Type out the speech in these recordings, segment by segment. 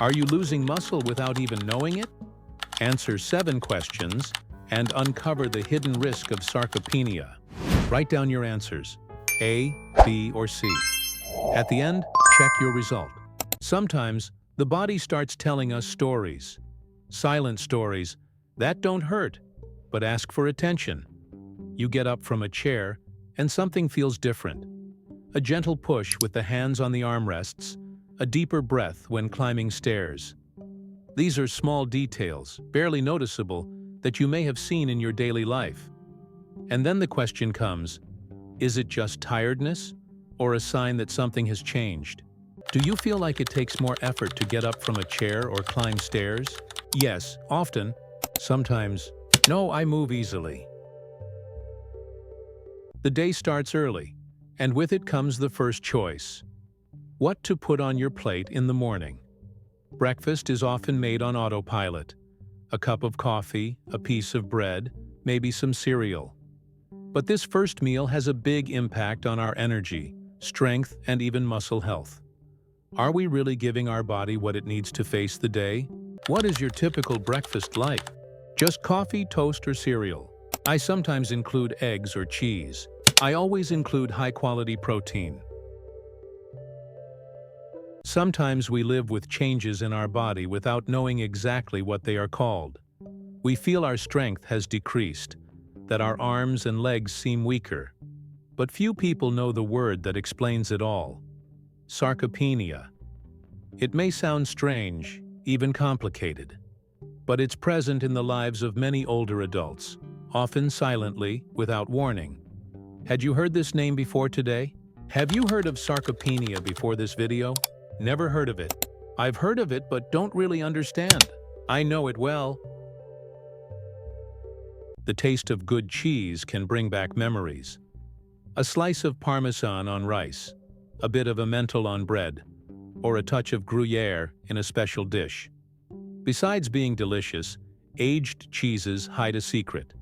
Are you losing muscle without even knowing it? Answer 7 questions and uncover the hidden risk of sarcopenia. Write down your answers, A, B, or C. At the end, check your result. Sometimes, the body starts telling us stories. Silent stories that don't hurt, but ask for attention. You get up from a chair, and something feels different. A gentle push with the hands on the armrests, a deeper breath when climbing stairs. These are small details, barely noticeable, that you may have seen in your daily life. And then the question comes, is it just tiredness, or a sign that something has changed? Do you feel like it takes more effort to get up from a chair or climb stairs? Yes, often. Sometimes, no, I move easily. The day starts early, and with it comes the first choice. What to put on your plate in the morning. Breakfast is often made on autopilot. A cup of coffee, a piece of bread, maybe some cereal. But this first meal has a big impact on our energy, strength, and even muscle health. Are we really giving our body what it needs to face the day? What is your typical breakfast like? Just coffee, toast, or cereal? I sometimes include eggs or cheese. I always include high-quality protein. Sometimes we live with changes in our body without knowing exactly what they are called. We feel our strength has decreased, that our arms and legs seem weaker. But few people know the word that explains it all. Sarcopenia. It may sound strange, even complicated, but it's present in the lives of many older adults, often silently, without warning. Had you heard this name before today? Have you heard of sarcopenia before this video? Never heard of it. I've heard of it but don't really understand. I know it well. The taste of good cheese can bring back memories. A slice of parmesan on rice, a bit of emmental on bread, or a touch of gruyère in a special dish. Besides being delicious, aged cheeses hide a secret.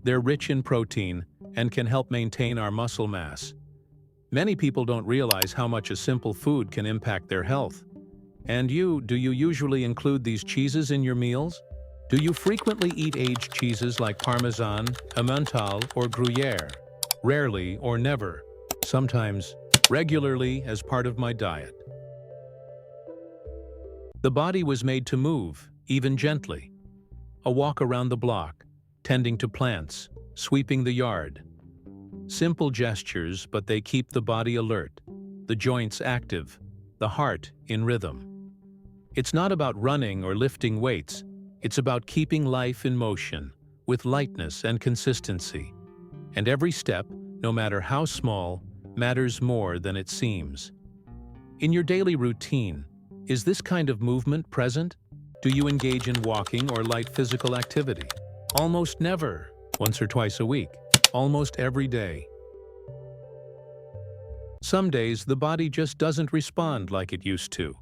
They're rich in protein and can help maintain our muscle mass. Many people don't realize how much a simple food can impact their health. And do you usually include these cheeses in your meals? Do you frequently eat aged cheeses like parmesan, emmental, or gruyère? Rarely or never. Sometimes, regularly as part of my diet. The body was made to move, even gently. A walk around the block, tending to plants, sweeping the yard. Simple gestures, but they keep the body alert, the joints active, the heart in rhythm. It's not about running or lifting weights, it's about keeping life in motion, with lightness and consistency. And every step, no matter how small, matters more than it seems. In your daily routine, is this kind of movement present? Do you engage in walking or light physical activity? Almost never. Once or twice a week. Almost every day. Some days, the body just doesn't respond like it used to.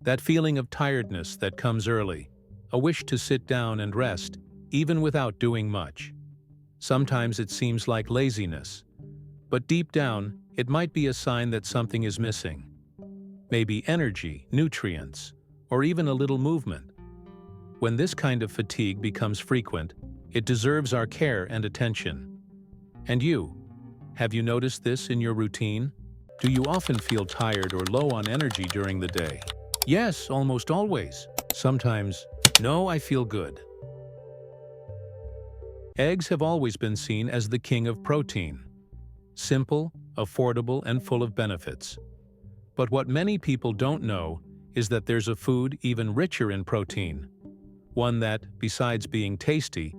That feeling of tiredness that comes early, a wish to sit down and rest, even without doing much. Sometimes it seems like laziness, but deep down, it might be a sign that something is missing. Maybe energy, nutrients, or even a little movement. When this kind of fatigue becomes frequent, it deserves our care and attention. And have you noticed this in your routine? Do you often feel tired or low on energy during the day? Yes, almost always. Sometimes, no, I feel good. Eggs have always been seen as the king of protein. Simple, affordable, and full of benefits. But what many people don't know is that there's a food even richer in protein. One that, besides being tasty,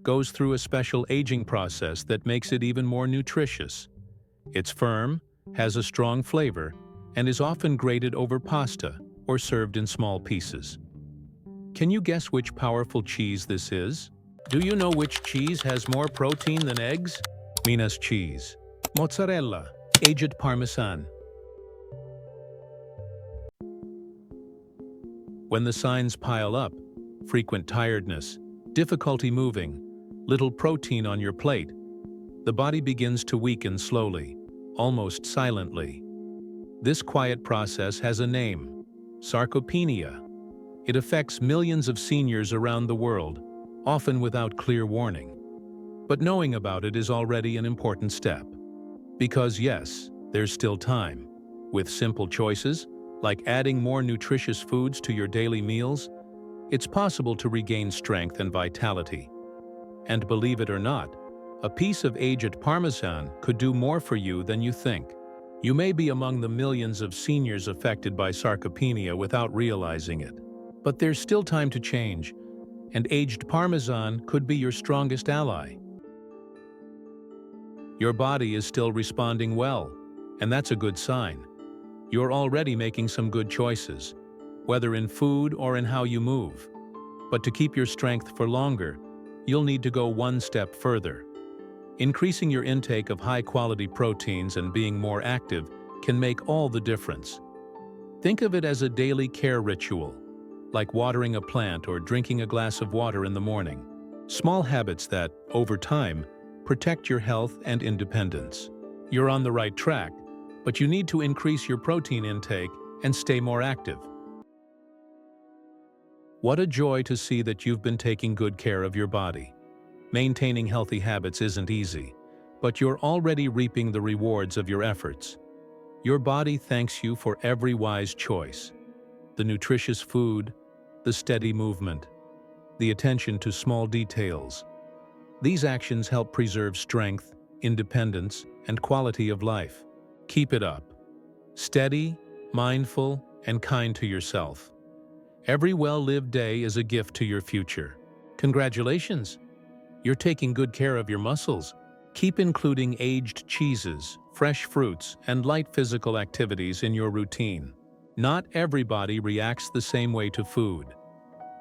goes through a special aging process that makes it even more nutritious. It's firm, has a strong flavor, and is often grated over pasta or served in small pieces. Can you guess which powerful cheese this is? Do you know which cheese has more protein than eggs? Minas cheese, mozzarella, aged parmesan. When the signs pile up, frequent tiredness, difficulty moving, little protein on your plate, the body begins to weaken slowly, almost silently. This quiet process has a name, sarcopenia. It affects millions of seniors around the world, often without clear warning. But knowing about it is already an important step. Because yes, there's still time. With simple choices, like adding more nutritious foods to your daily meals, it's possible to regain strength and vitality. And believe it or not, a piece of aged parmesan could do more for you than you think. You may be among the millions of seniors affected by sarcopenia without realizing it. But there's still time to change, and aged parmesan could be your strongest ally. Your body is still responding well, and that's a good sign. You're already making some good choices, whether in food or in how you move. But to keep your strength for longer, you'll need to go one step further. Increasing your intake of high-quality proteins and being more active can make all the difference. Think of it as a daily care ritual, like watering a plant or drinking a glass of water in the morning. Small habits that, over time, protect your health and independence. You're on the right track, but you need to increase your protein intake and stay more active. What a joy to see that you've been taking good care of your body. Maintaining healthy habits isn't easy, but you're already reaping the rewards of your efforts. Your body thanks you for every wise choice. The nutritious food, the steady movement, the attention to small details. These actions help preserve strength, independence, and quality of life. Keep it up. Steady, mindful, and kind to yourself. Every well-lived day is a gift to your future. Congratulations! You're taking good care of your muscles. Keep including aged cheeses, fresh fruits, and light physical activities in your routine. Not everybody reacts the same way to food.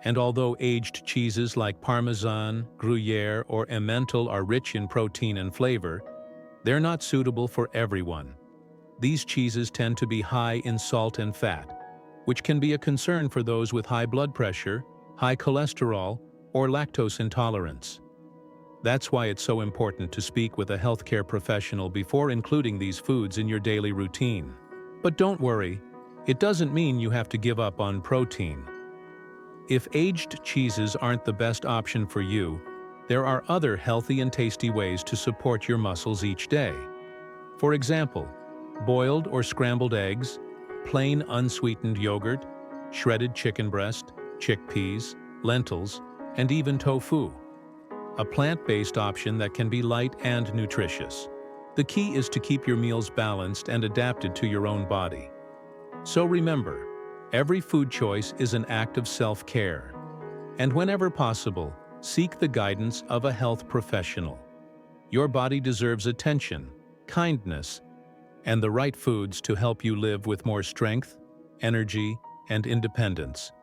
And although aged cheeses like parmesan, gruyère, or emmental are rich in protein and flavor, they're not suitable for everyone. These cheeses tend to be high in salt and fat, which can be a concern for those with high blood pressure, high cholesterol, or lactose intolerance. That's why it's so important to speak with a healthcare professional before including these foods in your daily routine. But don't worry, it doesn't mean you have to give up on protein. If aged cheeses aren't the best option for you, there are other healthy and tasty ways to support your muscles each day. For example, boiled or scrambled eggs, plain unsweetened yogurt, shredded chicken breast, chickpeas, lentils, and even tofu. A plant-based option that can be light and nutritious. The key is to keep your meals balanced and adapted to your own body. So remember, every food choice is an act of self-care. And whenever possible, seek the guidance of a health professional. Your body deserves attention, kindness, and the right foods to help you live with more strength, energy, and independence.